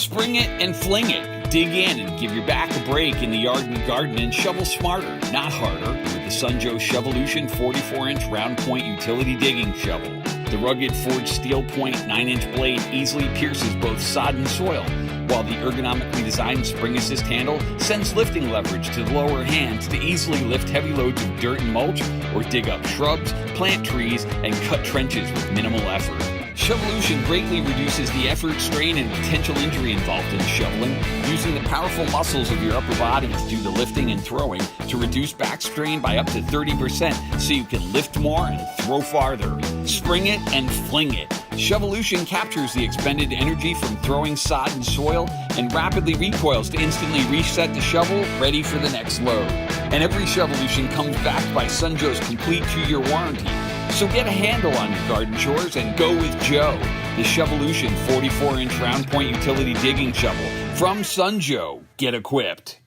Spring it and fling it. Dig in and give your back a break in the yard and garden and shovel smarter, not harder, with the Sun Joe Shovelution 44-inch round point utility digging shovel. The rugged forged steel point 9-inch blade easily pierces both sod and soil, while the ergonomically designed spring assist handle sends lifting leverage to the lower hand to easily lift heavy loads of dirt and mulch or dig up shrubs, plant trees, and cut trenches with minimal effort. Shovelution greatly reduces the effort, strain, and potential injury involved in shoveling, using the powerful muscles of your upper body to do the lifting and throwing to reduce back strain by up to 30% so you can lift more and throw farther. Spring it and fling it. Shovelution captures the expended energy from throwing sod and soil and rapidly recoils to instantly reset the shovel, ready for the next load. And every Shovelution comes backed by Sun Joe's complete 2-year warranty. So get a handle on your garden chores and go with Joe, the Shovelution 44-inch round point utility digging shovel from Sun Joe. Get equipped.